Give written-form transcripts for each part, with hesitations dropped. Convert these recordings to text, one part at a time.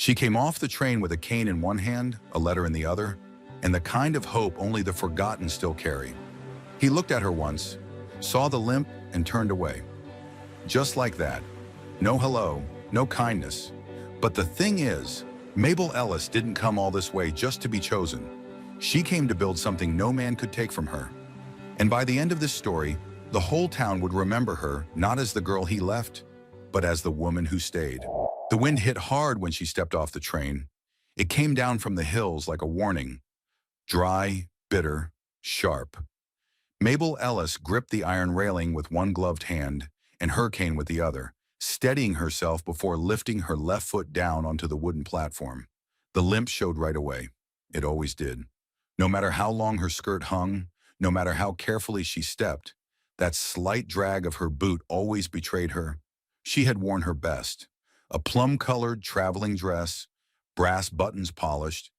She came off the train with a cane in one hand, a letter in the other, and the kind of hope only the forgotten still carry. He looked at her once, saw the limp, and turned away. Just like that. No hello, no kindness. But the thing is, Mabel Ellis didn't come all this way just to be chosen. She came to build something no man could take from her. And by the end of this story, the whole town would remember her not as the girl he left, but as the woman who stayed. The wind hit hard when she stepped off the train. It came down from the hills like a warning. Dry, bitter, sharp. Mabel Ellis gripped the iron railing with one gloved hand and her cane with the other, steadying herself before lifting her left foot down onto the wooden platform. The limp showed right away. It always did. No matter how long her skirt hung, no matter how carefully she stepped, that slight drag of her boot always betrayed her. She had worn her best. A plum-colored traveling dress, brass buttons polished,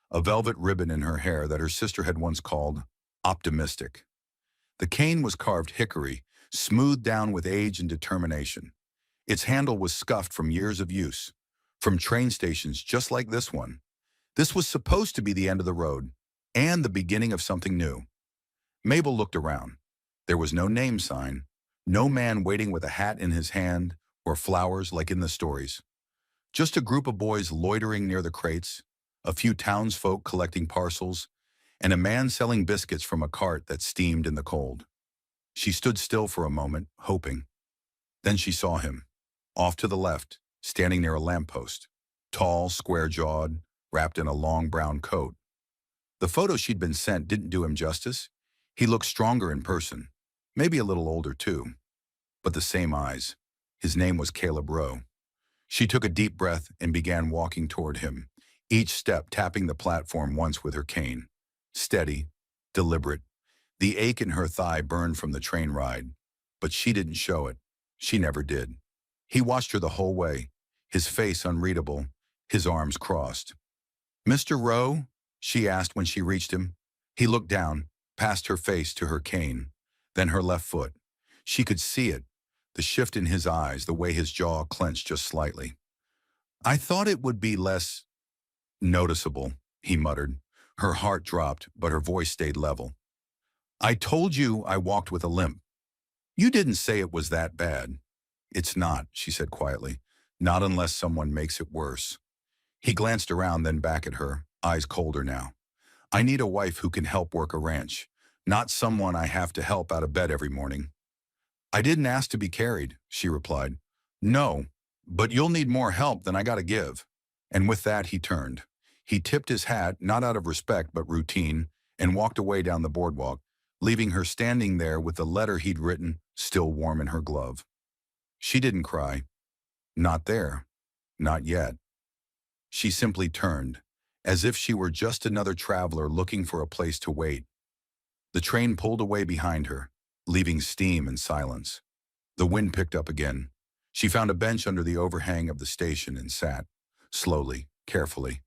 a velvet ribbon in her hair that her sister had once called optimistic. The cane was carved hickory, smoothed down with age and determination. Its handle was scuffed from years of use, from train stations just like this one. This was supposed to be the end of the road, and the beginning of something new. Mabel looked around. There was no name sign, no man waiting with a hat in his hand or flowers like in the stories. Just a group of boys loitering near the crates, a few townsfolk collecting parcels, and a man selling biscuits from a cart that steamed in the cold. She stood still for a moment, hoping. Then she saw him, off to the left, standing near a lamppost, tall, square-jawed, wrapped in a long brown coat. The photo she'd been sent didn't do him justice. He looked stronger in person, maybe a little older too, but the same eyes. His name was Caleb Rowe. She took a deep breath and began walking toward him, each step tapping the platform once with her cane. Steady, deliberate. The ache in her thigh burned from the train ride, but she didn't show it. She never did. He watched her the whole way, his face unreadable, his arms crossed. "Mr. Rowe?" she asked when she reached him. He looked down, past her face to her cane, then her left foot. She could see it, the shift in his eyes, the way his jaw clenched just slightly. "I thought it would be less noticeable," he muttered. Her heart dropped, but her voice stayed level. "I told you I walked with a limp. You didn't say it was that bad." "It's not," she said quietly. "Not unless someone makes it worse." He glanced around, then back at her, eyes colder now. "I need a wife who can help work a ranch, not someone I have to help out of bed every morning." "I didn't ask to be carried," she replied. "No, but you'll need more help than I gotta give." And with that, he turned. He tipped his hat, not out of respect but routine, and walked away down the boardwalk, leaving her standing there with the letter he'd written still warm in her glove. She didn't cry. Not there. Not yet. She simply turned, as if she were just another traveler looking for a place to wait. The train pulled away behind her, leaving steam and silence. The wind picked up again. She found a bench under the overhang of the station and sat, slowly, carefully.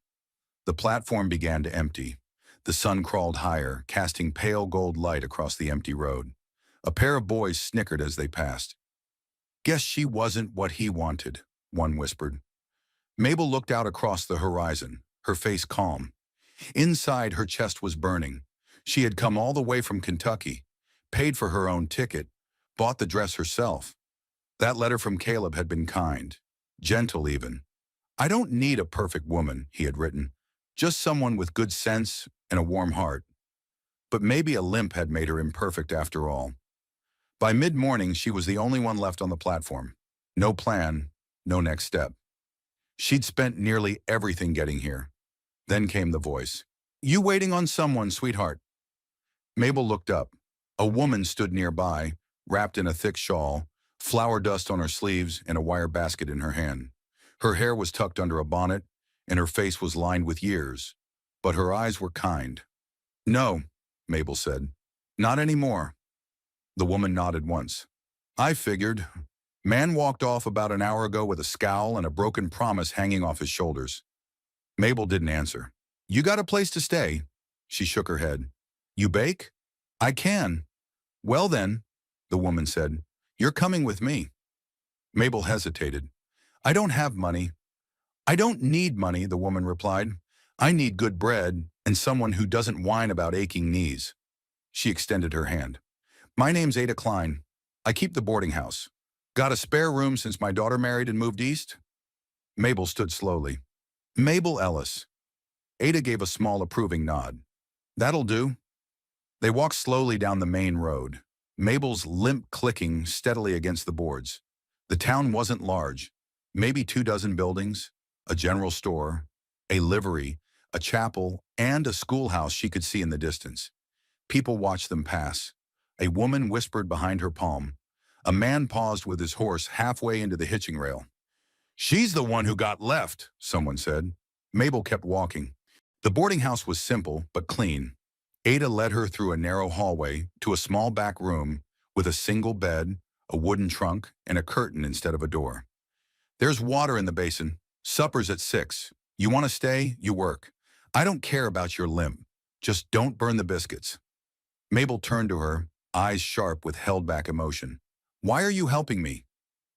The platform began to empty. The sun crawled higher, casting pale gold light across the empty road. A pair of boys snickered as they passed. "Guess she wasn't what he wanted," one whispered. Mabel looked out across the horizon, her face calm. Inside, her chest was burning. She had come all the way from Kentucky, paid for her own ticket, bought the dress herself. That letter from Caleb had been kind, gentle even. "I don't need a perfect woman," he had written, "just someone with good sense and a warm heart." But maybe a limp had made her imperfect after all. By mid-morning, she was the only one left on the platform. No plan, no next step. She'd spent nearly everything getting here. Then came the voice. "You waiting on someone, sweetheart?" Mabel looked up. A woman stood nearby, wrapped in a thick shawl, flour dust on her sleeves and a wire basket in her hand. Her hair was tucked under a bonnet, and her face was lined with years, but her eyes were kind. "No," Mabel said. "Not anymore." The woman nodded once. "I figured." Man walked off about an hour ago with a scowl and a broken promise hanging off his shoulders. Mabel didn't answer. "You got a place to stay?" She shook her head. "You bake?" "I can." "Well then," the woman said, "you're coming with me." Mabel hesitated. "I don't have money." I don't need money, the woman replied. I need good bread and someone who doesn't whine about aching knees. She extended her hand. My name's Ada Klein. I keep the boarding house. Got a spare room since my daughter married and moved east? Mabel stood slowly. Mabel Ellis. Ada gave a small approving nod. That'll do. They walked slowly down the main road, Mabel's limp clicking steadily against the boards. The town wasn't large, maybe 24 buildings, a general store, a livery, a chapel, and a schoolhouse she could see in the distance. People watched them pass. A woman whispered behind her palm. A man paused with his horse halfway into the hitching rail. She's the one who got left, someone said. Mabel kept walking. The boarding house was simple but clean. Ada led her through a narrow hallway to a small back room with a single bed, a wooden trunk, and a curtain instead of a door. There's water in the basin. Supper's at 6. You want to stay? You work. I don't care about your limp. Just don't burn the biscuits. Mabel turned to her, eyes sharp with held-back emotion. Why are you helping me?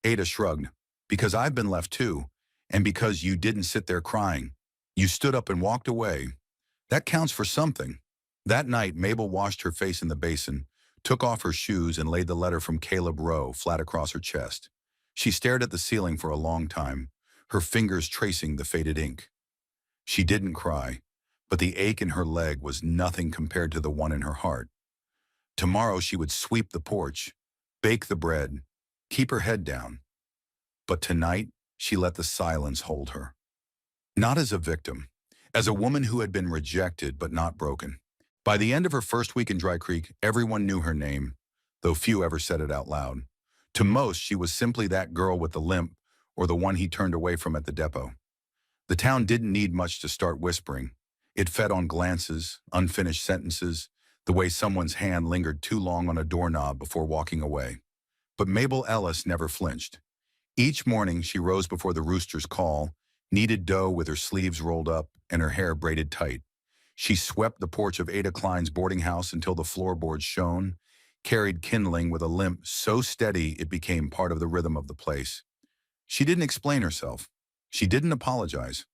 Ada shrugged. Because I've been left too, and because you didn't sit there crying. You stood up and walked away. That counts for something. That night, Mabel washed her face in the basin, took off her shoes, and laid the letter from Caleb Rowe flat across her chest. She stared at the ceiling for a long time, her fingers tracing the faded ink. She didn't cry, but the ache in her leg was nothing compared to the one in her heart. Tomorrow she would sweep the porch, bake the bread, keep her head down. But tonight, she let the silence hold her. Not as a victim, as a woman who had been rejected but not broken. By the end of her first week in Dry Creek, everyone knew her name, though few ever said it out loud. To most, she was simply that girl with the limp or the one he turned away from at the depot. The town didn't need much to start whispering. It fed on glances, unfinished sentences, the way someone's hand lingered too long on a doorknob before walking away. But Mabel Ellis never flinched. Each morning, she rose before the rooster's call, kneaded dough with her sleeves rolled up and her hair braided tight. She swept the porch of Ada Klein's boarding house until the floorboards shone, carried kindling with a limp so steady it became part of the rhythm of the place. She didn't explain herself. She didn't apologize.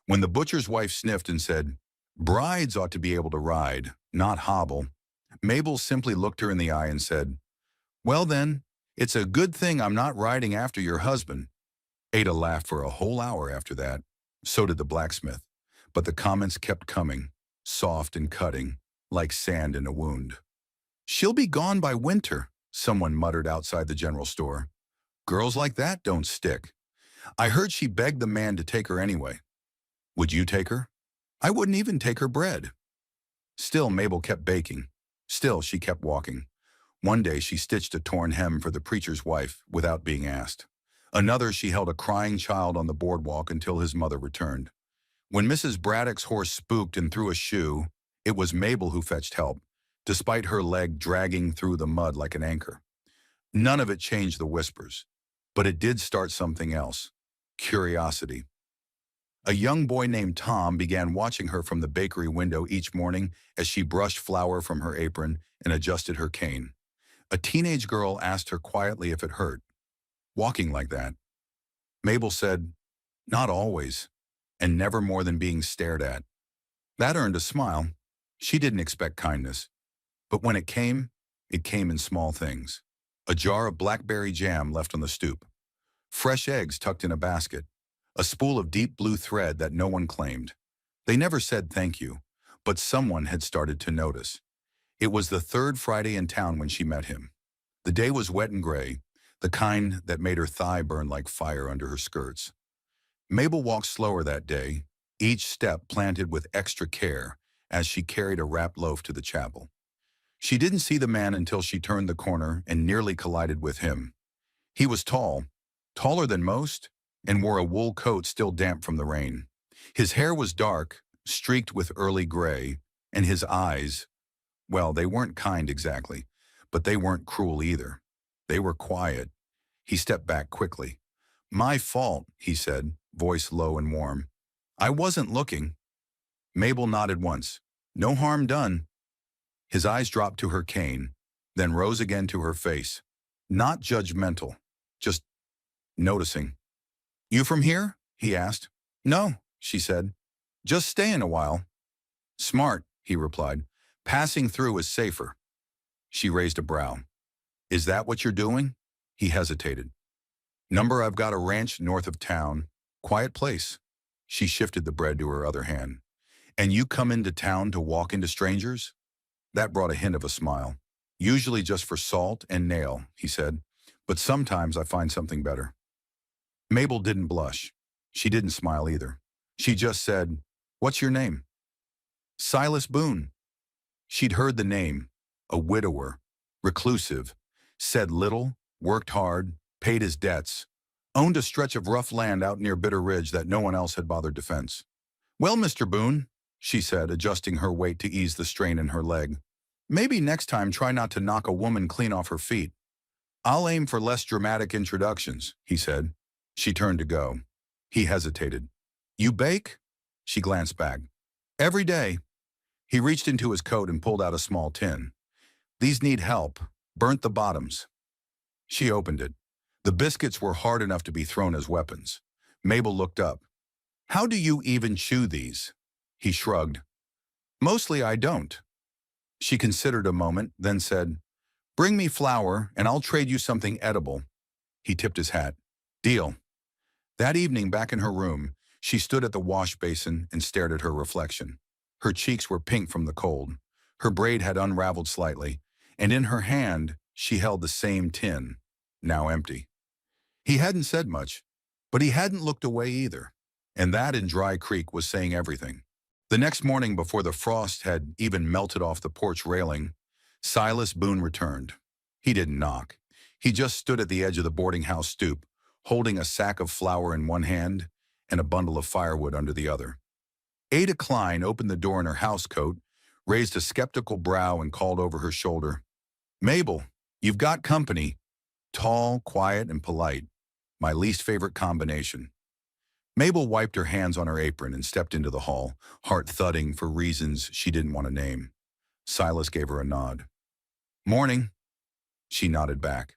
When the butcher's wife sniffed and said, "Brides ought to be able to ride, not hobble," Mabel simply looked her in the eye and said, "Well then, it's a good thing I'm not riding after your husband." Ada laughed for a whole hour after that. So did the blacksmith. But the comments kept coming, soft and cutting, like sand in a wound. "She'll be gone by winter," someone muttered outside the general store. "Girls like that don't stick. I heard she begged the man to take her anyway." "Would you take her?" "I wouldn't even take her bread." Still, Mabel kept baking. Still, she kept walking. One day, she stitched a torn hem for the preacher's wife without being asked. Another, she held a crying child on the boardwalk until his mother returned. When Mrs. Braddock's horse spooked and threw a shoe, it was Mabel who fetched help, despite her leg dragging through the mud like an anchor. None of it changed the whispers, but it did start something else: curiosity. A young boy named Tom began watching her from the bakery window each morning as she brushed flour from her apron and adjusted her cane. A teenage girl asked her quietly if it hurt, walking like that. Mabel said, "Not always, and never more than being stared at." That earned a smile. She didn't expect kindness. But when it came in small things. A jar of blackberry jam left on the stoop. Fresh eggs tucked in a basket. A spool of deep blue thread that no one claimed. They never said thank you, but someone had started to notice. It was the third Friday in town when she met him. The day was wet and gray, the kind that made her thigh burn like fire under her skirts. Mabel walked slower that day, each step planted with extra care as she carried a wrapped loaf to the chapel. She didn't see the man until she turned the corner and nearly collided with him. He was tall, taller than most, and wore a wool coat still damp from the rain. His hair was dark, streaked with early gray, and his eyes, well, they weren't kind exactly, but they weren't cruel either. They were quiet. He stepped back quickly. "My fault," he said, voice low and warm. "I wasn't looking." Mabel nodded once. "No harm done." His eyes dropped to her cane, then rose again to her face. Not judgmental, just noticing. "You from here?" he asked. No, she said. Just staying a while. Smart, he replied. Passing through is safer. She raised a brow. Is that what you're doing? He hesitated. Number, I've got a ranch north of town. Quiet place. She shifted the bread to her other hand. And you come into town to walk into strangers? That brought a hint of a smile. Usually just for salt and nail, he said. But sometimes I find something better. Mabel didn't blush. She didn't smile either. She just said, What's your name? Silas Boone. She'd heard the name, a widower, reclusive, said little, worked hard, paid his debts, owned a stretch of rough land out near Bitter Ridge that no one else had bothered to fence. Well, Mr. Boone, she said, adjusting her weight to ease the strain in her leg, maybe next time try not to knock a woman clean off her feet. I'll aim for less dramatic introductions, he said. She turned to go. He hesitated. You bake? She glanced back. Every day. He reached into his coat and pulled out a small tin. These need help. Burnt the bottoms. She opened it. The biscuits were hard enough to be thrown as weapons. Mabel looked up. How do you even chew these? He shrugged. Mostly I don't. She considered a moment, then said, Bring me flour and I'll trade you something edible. He tipped his hat. Deal. That evening, back in her room, she stood at the wash basin and stared at her reflection. Her cheeks were pink from the cold. Her braid had unraveled slightly, and in her hand, she held the same tin, now empty. He hadn't said much, but he hadn't looked away either, and that in Dry Creek was saying everything. The next morning, before the frost had even melted off the porch railing, Silas Boone returned. He didn't knock. He just stood at the edge of the boarding house stoop, holding a sack of flour in one hand and a bundle of firewood under the other. Ada Klein opened the door in her housecoat, raised a skeptical brow and called over her shoulder, Mabel, you've got company. Tall, quiet, and polite. My least favorite combination. Mabel wiped her hands on her apron and stepped into the hall, heart thudding for reasons she didn't want to name. Silas gave her a nod. Morning. She nodded back.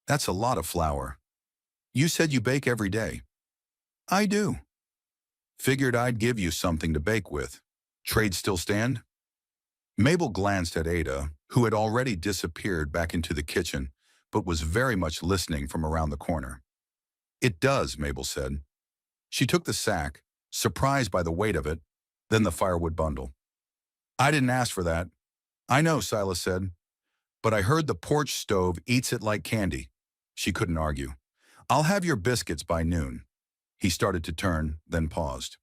That's a lot of flour. You said you bake every day. I do. Figured I'd give you something to bake with. Trade still stand? Mabel glanced at Ada, who had already disappeared back into the kitchen, but was very much listening from around the corner. It does, Mabel said. She took the sack, surprised by the weight of it, then the firewood bundle. I didn't ask for that. I know, Silas said, but I heard the porch stove eats it like candy. She couldn't argue. I'll have your biscuits by noon. He started to turn, then paused.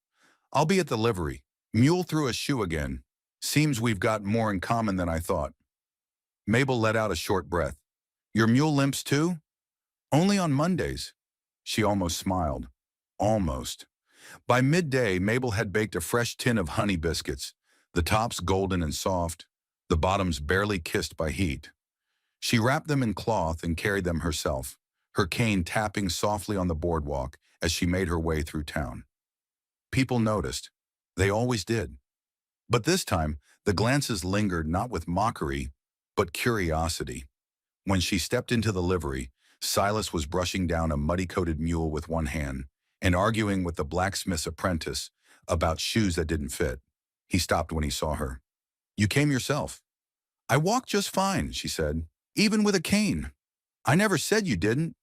I'll be at the livery. Mule through a shoe again. Seems we've got more in common than I thought. Mabel let out a short breath. Your mule limps too? Only on Mondays. She almost smiled. Almost. By midday, Mabel had baked a fresh tin of honey biscuits, the tops golden and soft, the bottoms barely kissed by heat. She wrapped them in cloth and carried them herself, her cane tapping softly on the boardwalk as she made her way through town. People noticed. They always did. But this time, the glances lingered not with mockery, but curiosity. When she stepped into the livery, Silas was brushing down a muddy-coated mule with one hand and arguing with the blacksmith's apprentice about shoes that didn't fit. He stopped when he saw her. You came yourself. I walked just fine, she said, even with a cane. I never said you didn't.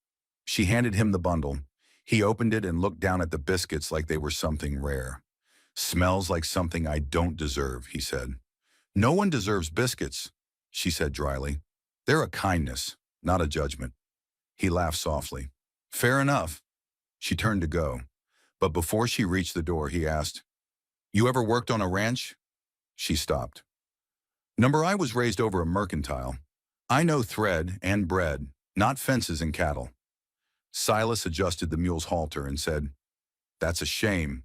She handed him the bundle. He opened it and looked down at the biscuits like they were something rare. Smells like something I don't deserve, he said. No one deserves biscuits, she said dryly. They're a kindness, not a judgment. He laughed softly. Fair enough. She turned to go, but before she reached the door, he asked, You ever worked on a ranch? She stopped. Number, I was raised over a mercantile. I know thread and bread, not fences and cattle. Silas adjusted the mule's halter and said, That's a shame.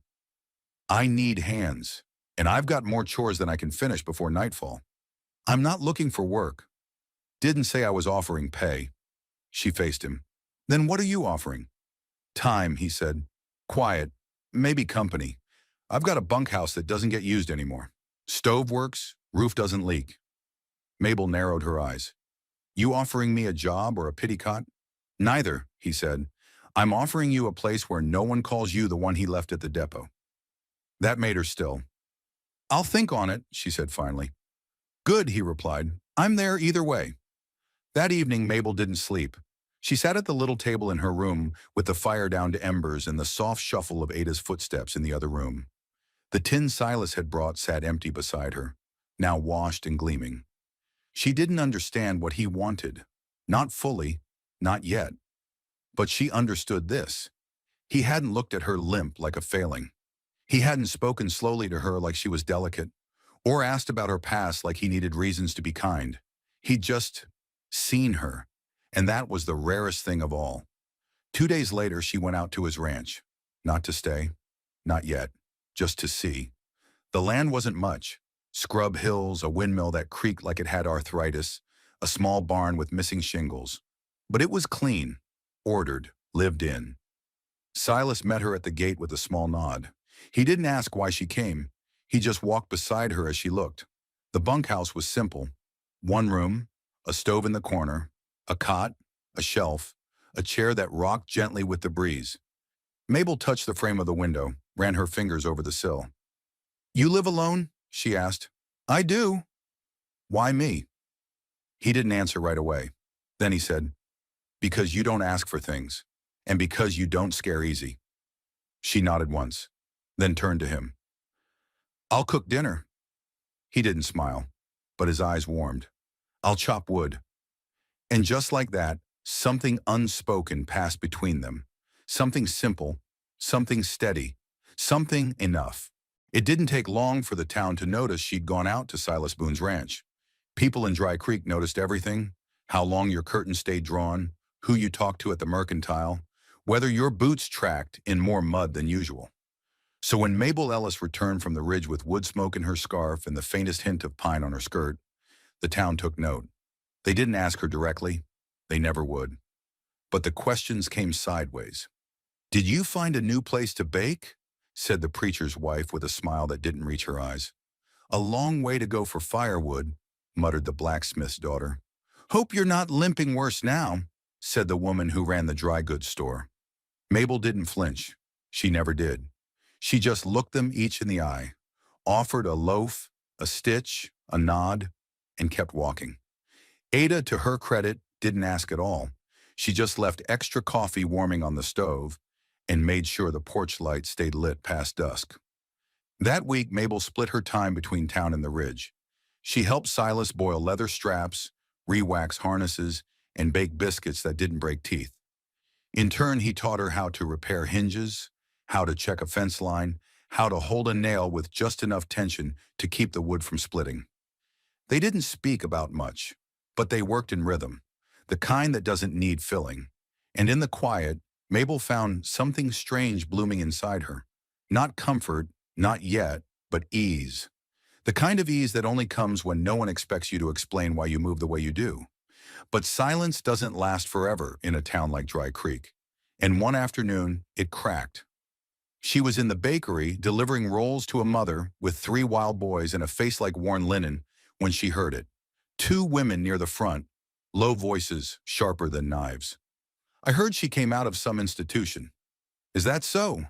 I need hands, and I've got more chores than I can finish before nightfall. I'm not looking for work. Didn't say I was offering pay. She faced him. Then what are you offering? Time, he said. Quiet, maybe company. I've got a bunkhouse that doesn't get used anymore. Stove works, roof doesn't leak. Mabel narrowed her eyes. You offering me a job or a pity cot? Neither, he said. I'm offering you a place where no one calls you the one he left at the depot. That made her still. I'll think on it, she said finally. Good, he replied. I'm there either way. That evening, Mabel didn't sleep. She sat at the little table in her room with the fire down to embers and the soft shuffle of Ada's footsteps in the other room. The tin Silas had brought sat empty beside her, now washed and gleaming. She didn't understand what he wanted. Not fully, not yet. But she understood this. He hadn't looked at her limp like a failing. He hadn't spoken slowly to her like she was delicate, or asked about her past like he needed reasons to be kind. He'd just seen her, and that was the rarest thing of all. 2 days later, she went out to his ranch. Not to stay, not yet, just to see. The land wasn't much. Scrub hills, a windmill that creaked like it had arthritis, a small barn with missing shingles. But it was clean, ordered, lived in. Silas met her at the gate with a small nod. He didn't ask why she came. He just walked beside her as she looked. The bunkhouse was simple. One room, a stove in the corner, a cot, a shelf, a chair that rocked gently with the breeze. Mabel touched the frame of the window, ran her fingers over the sill. You live alone? She asked. I do. Why me? He didn't answer right away. Then he said, because you don't ask for things, and because you don't scare easy. She nodded once, then turned to him. I'll cook dinner. He didn't smile, but his eyes warmed. I'll chop wood. And just like that, something unspoken passed between them. Something simple, something steady, something enough. It didn't take long for the town to notice she'd gone out to Silas Boone's ranch. People in Dry Creek noticed everything, how long your curtain stayed drawn, who you talked to at the mercantile, whether your boots tracked in more mud than usual. So when Mabel Ellis returned from the ridge with wood smoke in her scarf and the faintest hint of pine on her skirt, the town took note. They didn't ask her directly. They never would. But the questions came sideways. Did you find a new place to bake? Said the preacher's wife with a smile that didn't reach her eyes. A long way to go for firewood, muttered the blacksmith's daughter. Hope you're not limping worse now, said the woman who ran the dry goods store. Mabel didn't flinch. She never did. She just looked them each in the eye, offered a loaf, a stitch, a nod, and kept walking. Ada, to her credit, didn't ask at all. She just left extra coffee warming on the stove and made sure the porch light stayed lit past dusk. That week, Mabel split her time between town and the ridge. She helped Silas boil leather straps, re-wax harnesses, and bake biscuits that didn't break teeth. In turn, he taught her how to repair hinges, how to check a fence line, how to hold a nail with just enough tension to keep the wood from splitting. They didn't speak about much, but they worked in rhythm, the kind that doesn't need filling. And in the quiet, Mabel found something strange blooming inside her. Not comfort, not yet, but ease. The kind of ease that only comes when no one expects you to explain why you move the way you do. But silence doesn't last forever in a town like Dry Creek. And one afternoon, it cracked. She was in the bakery delivering rolls to a mother with 3 wild boys and a face like worn linen when she heard it. 2 women near the front, low voices sharper than knives. I heard she came out of some institution. Is that so?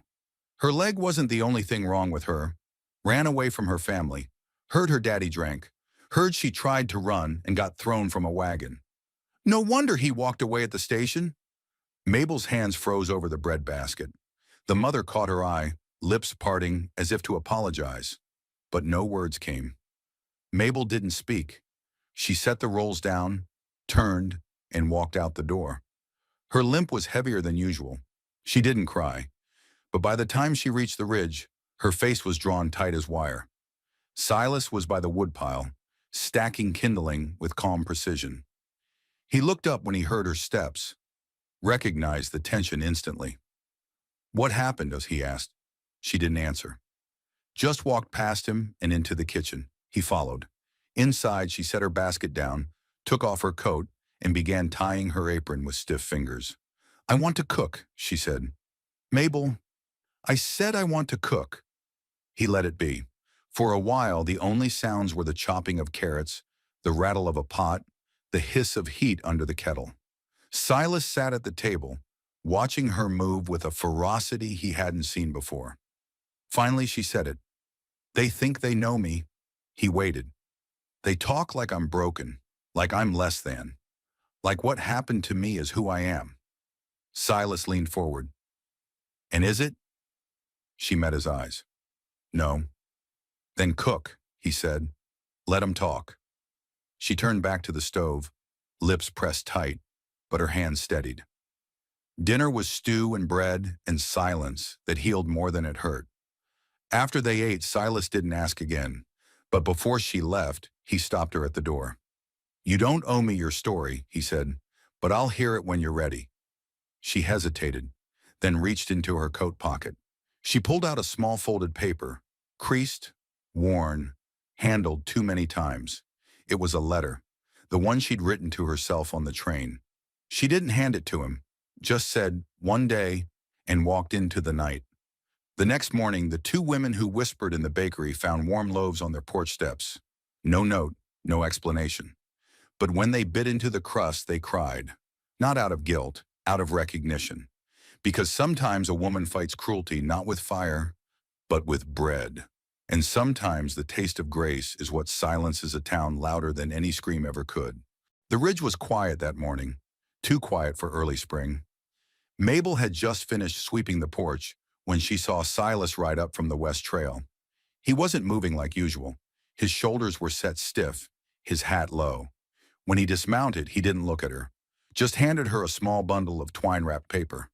Her leg wasn't the only thing wrong with her. Ran away from her family. Heard her daddy drank. Heard she tried to run and got thrown from a wagon. No wonder he walked away at the station. Mabel's hands froze over the bread basket. The mother caught her eye, lips parting as if to apologize. But no words came. Mabel didn't speak. She set the rolls down, turned, and walked out the door. Her limp was heavier than usual. She didn't cry. But by the time she reached the ridge, her face was drawn tight as wire. Silas was by the woodpile, stacking kindling with calm precision. He looked up when he heard her steps, recognized the tension instantly. What happened, as he asked. She didn't answer. Just walked past him and into the kitchen. He followed. Inside, she set her basket down, took off her coat, and began tying her apron with stiff fingers. I want to cook, she said. Mabel, I said I want to cook. He let it be. For a while, the only sounds were the chopping of carrots, the rattle of a pot, the hiss of heat under the kettle. Silas sat at the table, watching her move with a ferocity he hadn't seen before. Finally, she said it. They think they know me. He waited. They talk like I'm broken, like I'm less than, like what happened to me is who I am. Silas leaned forward. And is it? She met his eyes. No. Then cook, he said. Let 'em talk. She turned back to the stove, lips pressed tight, but her hands steadied. Dinner was stew and bread and silence that healed more than it hurt. After they ate, Silas didn't ask again, but before she left, he stopped her at the door. You don't owe me your story, he said, but I'll hear it when you're ready. She hesitated, then reached into her coat pocket. She pulled out a small folded paper, creased, worn, handled too many times. It was a letter, the one she'd written to herself on the train. She didn't hand it to him, just said, one day, and walked into the night. The next morning, the two women who whispered in the bakery found warm loaves on their porch steps. No note, no explanation. But when they bit into the crust, they cried. Not out of guilt, out of recognition. Because sometimes a woman fights cruelty not with fire, but with bread. And sometimes the taste of grace is what silences a town louder than any scream ever could. The ridge was quiet that morning, too quiet for early spring. Mabel had just finished sweeping the porch when she saw Silas ride up from the west trail. He wasn't moving like usual. His shoulders were set stiff, his hat low. When he dismounted, he didn't look at her, just handed her a small bundle of twine-wrapped paper.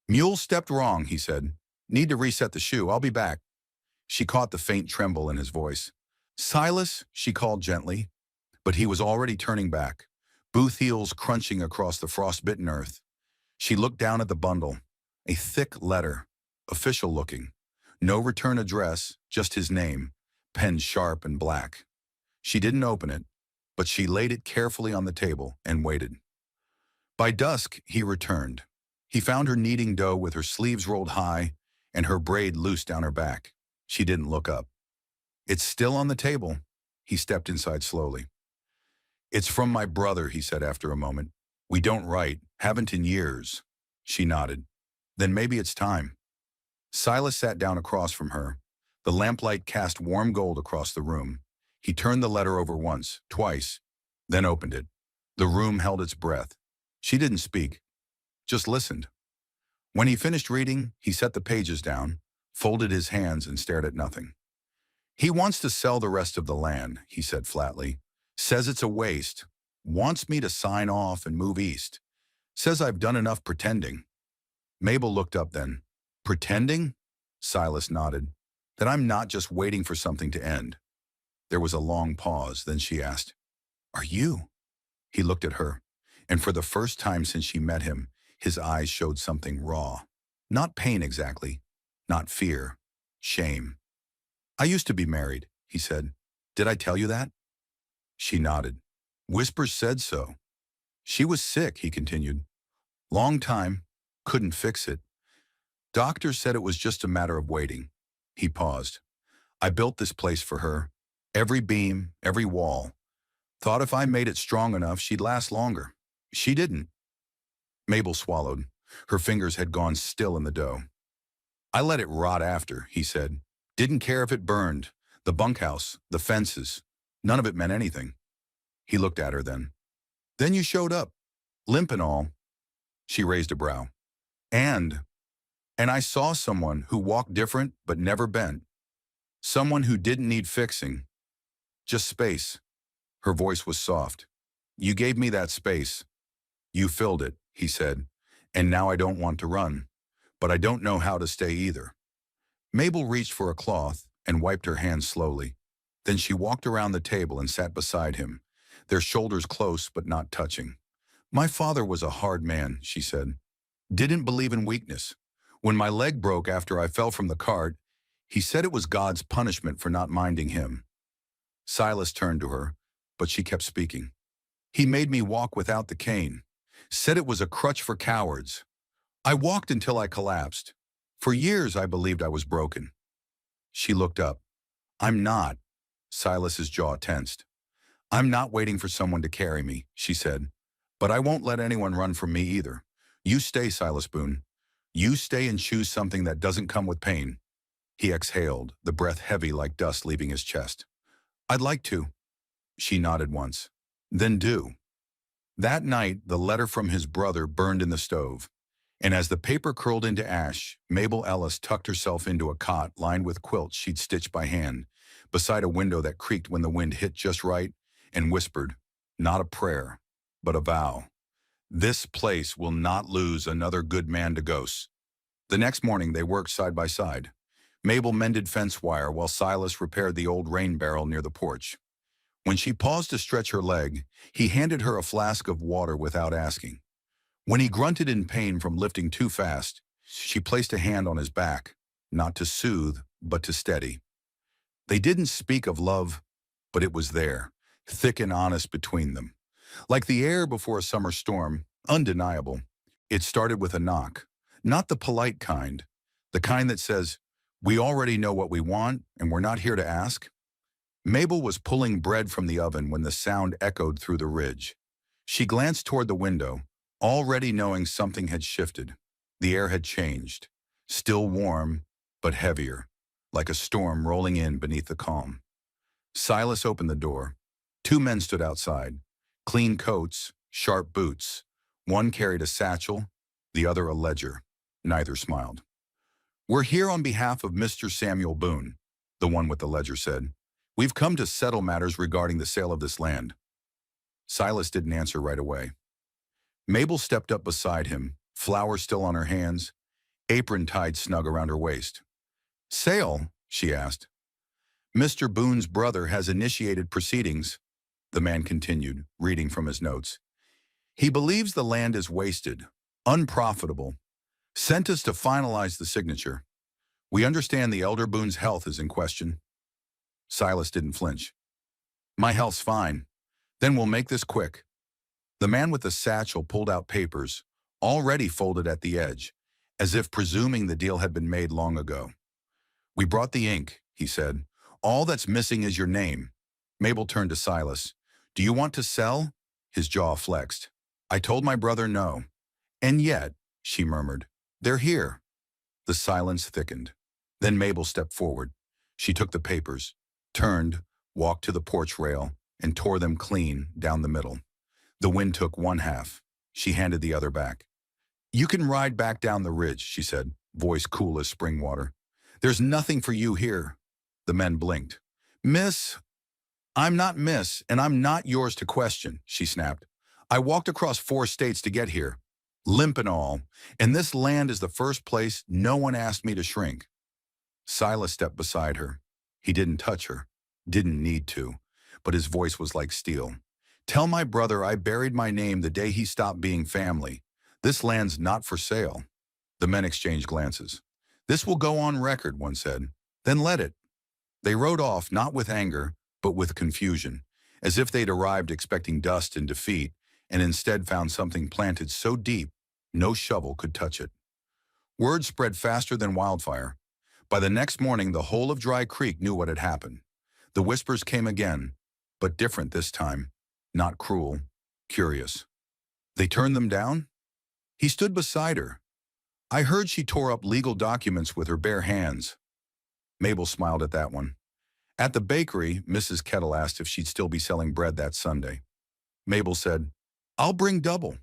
Mule stepped wrong, he said. Need to reset the shoe, I'll be back. She caught the faint tremble in his voice. Silas, she called gently, but he was already turning back, boot heels crunching across the frostbitten earth. She looked down at the bundle, a thick letter, official looking. No return address, just his name, penned sharp and black. She didn't open it, but she laid it carefully on the table and waited. By dusk, he returned. He found her kneading dough with her sleeves rolled high and her braid loose down her back. She didn't look up. It's still on the table. He stepped inside slowly. It's from my brother, he said after a moment. We don't write, haven't in years. She nodded. Then maybe it's time. Silas sat down across from her. The lamplight cast warm gold across the room. He turned the letter over once, twice, then opened it. The room held its breath. She didn't speak, just listened. When he finished reading, he set the pages down, folded his hands and stared at nothing. He wants to sell the rest of the land, he said flatly. Says it's a waste. Wants me to sign off and move east. Says I've done enough pretending. Mabel looked up then. Pretending? Silas nodded. That I'm not just waiting for something to end. There was a long pause, then she asked, Are you? He looked at her, and for the first time since she met him, his eyes showed something raw. Not pain exactly, not fear, shame. I used to be married, he said. Did I tell you that? She nodded. Whispers said so. She was sick, he continued. Long time, couldn't fix it. Doctors said it was just a matter of waiting. He paused. I built this place for her. Every beam, every wall. Thought if I made it strong enough, she'd last longer. She didn't. Mabel swallowed. Her fingers had gone still in the dough. I let it rot after, he said. Didn't care if it burned. The bunkhouse, the fences. None of it meant anything. He looked at her then. Then you showed up. Limp and all. She raised a brow. And I saw someone who walked different but never bent. Someone who didn't need fixing. Just space. Her voice was soft. You gave me that space. You filled it, he said. And now I don't want to run. But I don't know how to stay either. Mabel reached for a cloth and wiped her hands slowly. Then she walked around the table and sat beside him, their shoulders close but not touching. My father was a hard man, she said. Didn't believe in weakness. When my leg broke after I fell from the cart, he said it was God's punishment for not minding him. Silas turned to her, but she kept speaking. He made me walk without the cane. Said it was a crutch for cowards. I walked until I collapsed. For years I believed I was broken. She looked up. I'm not. Silas's jaw tensed. I'm not waiting for someone to carry me, she said. But I won't let anyone run from me either. You stay, Silas Boone. You stay and choose something that doesn't come with pain. He exhaled, the breath heavy like dust leaving his chest. I'd like to. She nodded once. Then do. That night, the letter from his brother burned in the stove, and as the paper curled into ash, Mabel Ellis tucked herself into a cot lined with quilts she'd stitched by hand, beside a window that creaked when the wind hit just right, and whispered, not a prayer, but a vow. This place will not lose another good man to ghosts. The next morning, they worked side by side. Mabel mended fence wire while Silas repaired the old rain barrel near the porch. When she paused to stretch her leg, he handed her a flask of water without asking. When he grunted in pain from lifting too fast, she placed a hand on his back, not to soothe, but to steady. They didn't speak of love, but it was there, thick and honest between them. Like the air before a summer storm, undeniable. It started with a knock, not the polite kind, the kind that says, we already know what we want and we're not here to ask. Mabel was pulling bread from the oven when the sound echoed through the ridge. She glanced toward the window, already knowing something had shifted. The air had changed, still warm, but heavier, like a storm rolling in beneath the calm. Silas opened the door. Two men stood outside, clean coats, sharp boots. One carried a satchel, the other a ledger. Neither smiled. We're here on behalf of Mr. Samuel Boone, the one with the ledger said. We've come to settle matters regarding the sale of this land. Silas didn't answer right away. Mabel stepped up beside him, flowers still on her hands, apron tied snug around her waist. Sale? She asked. Mr. Boone's brother has initiated proceedings, the man continued, reading from his notes. He believes the land is wasted, unprofitable. Sent us to finalize the signature. We understand the elder Boone's health is in question. Silas didn't flinch. My health's fine. Then we'll make this quick. The man with the satchel pulled out papers, already folded at the edge, as if presuming the deal had been made long ago. We brought the ink, he said. All that's missing is your name. Mabel turned to Silas. Do you want to sell? His jaw flexed. I told my brother no. And yet, she murmured, they're here. The silence thickened. Then Mabel stepped forward. She took the papers, turned, walked to the porch rail, and tore them clean down the middle. The wind took one half. She handed the other back. You can ride back down the ridge, she said, voice cool as spring water. There's nothing for you here. The men blinked. Miss, I'm not miss, and I'm not yours to question, she snapped. I walked across 4 states to get here, Limp and all, and this land is the first place no one asked me to shrink. Silas stepped beside her. He didn't touch her, didn't need to, but his voice was like steel. Tell my brother I buried my name the day he stopped being family. This land's not for sale. The men exchanged glances. This will go on record, one said. Then let it. They rode off, not with anger, but with confusion, as if they'd arrived expecting dust and defeat, and instead found something planted so deep, no shovel could touch it. Word spread faster than wildfire. By the next morning, the whole of Dry Creek knew what had happened. The whispers came again, but different this time. Not cruel, curious. They turned them down? He stood beside her. I heard she tore up legal documents with her bare hands. Mabel smiled at that one. At the bakery, Mrs. Kettle asked if she'd still be selling bread that Sunday. Mabel said, I'll bring double.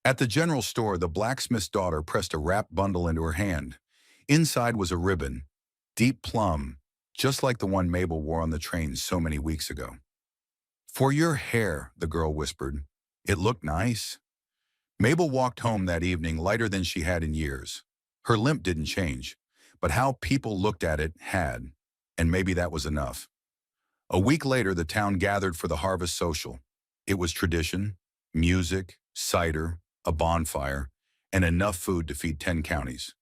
At the general store, the blacksmith's daughter pressed a wrapped bundle into her hand. Inside was a ribbon, deep plum, just like the one Mabel wore on the train so many weeks ago. For your hair, the girl whispered. It looked nice. Mabel walked home that evening lighter than she had in years. Her limp didn't change, but how people looked at it had, and maybe that was enough. A week later, the town gathered for the harvest social. It was tradition, music, cider, a bonfire, and enough food to feed 10 counties.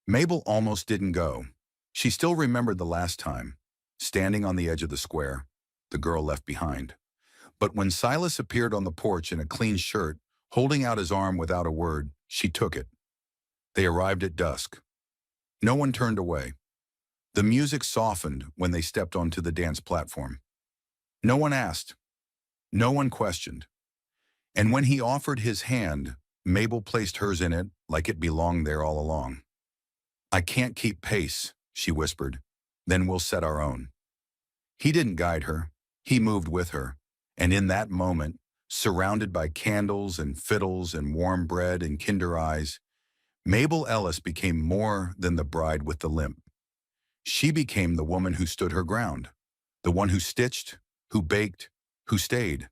Mabel almost didn't go. She still remembered the last time, standing on the edge of the square, the girl left behind. But when Silas appeared on the porch in a clean shirt, holding out his arm without a word, she took it. They arrived at dusk. No one turned away. The music softened when they stepped onto the dance platform. No one asked. No one questioned. And when he offered his hand, Mabel placed hers in it like it belonged there all along. "I can't keep pace," she whispered. "Then we'll set our own." He didn't guide her. He moved with her. And in that moment, surrounded by candles and fiddles and warm bread and Kinder eyes, Mabel Ellis became more than the bride with the limp. She became the woman who stood her ground, the one who stitched, who baked, who stayed,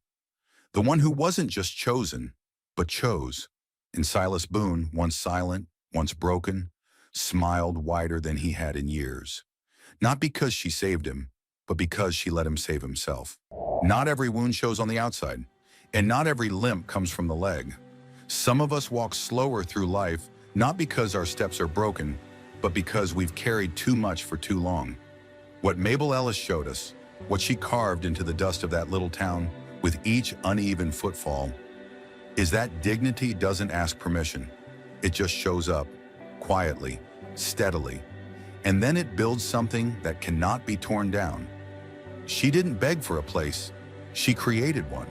the one who wasn't just chosen, but chose. And Silas Boone, once silent, once broken, smiled wider than he had in years. Not because she saved him, but because she let him save himself. Not every wound shows on the outside, and not every limp comes from the leg. Some of us walk slower through life, not because our steps are broken, but because we've carried too much for too long. What Mabel Ellis showed us, what she carved into the dust of that little town with each uneven footfall, is that dignity doesn't ask permission. It just shows up, quietly, steadily, and then it builds something that cannot be torn down. She didn't beg for a place, she created one,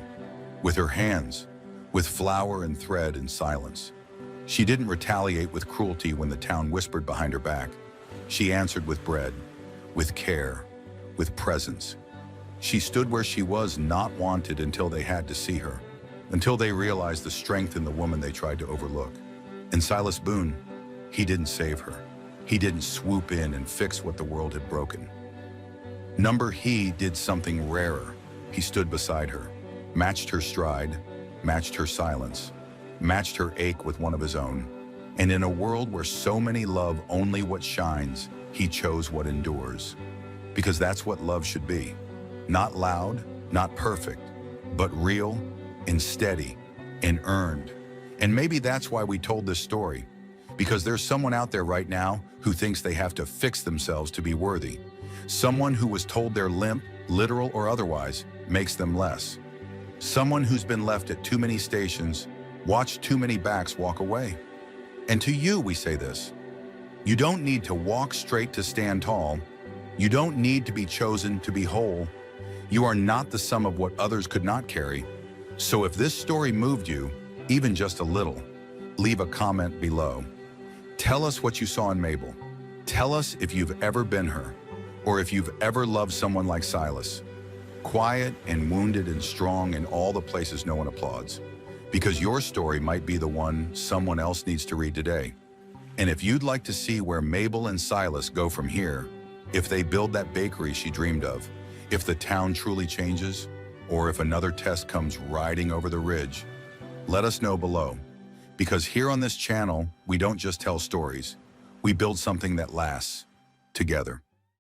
with her hands, with flower and thread and silence. She didn't retaliate with cruelty when the town whispered behind her back. She answered with bread, with care, with presence. She stood where she was not wanted until they had to see her, until they realized the strength in the woman they tried to overlook. And Silas Boone, he didn't save her. He didn't swoop in and fix what the world had broken. He did something rarer. He stood beside her, matched her stride, matched her silence, matched her ache with one of his own. And in a world where so many love only what shines, he chose what endures. Because that's what love should be. Not loud, not perfect, but real and steady and earned. And maybe that's why we told this story. Because there's someone out there right now who thinks they have to fix themselves to be worthy. Someone who was told their limp, literal or otherwise, makes them less. Someone who's been left at too many stations, watched too many backs walk away. And to you, we say this. You don't need to walk straight to stand tall. You don't need to be chosen to be whole. You are not the sum of what others could not carry. So if this story moved you, even just a little, leave a comment below. Tell us what you saw in Mabel. Tell us if you've ever been her, or if you've ever loved someone like Silas. Quiet and wounded and strong in all the places no one applauds. Because your story might be the one someone else needs to read today. And if you'd like to see where Mabel and Silas go from here, if they build that bakery she dreamed of, if the town truly changes, or if another test comes riding over the ridge, let us know below. Because here on this channel, we don't just tell stories, we build something that lasts together.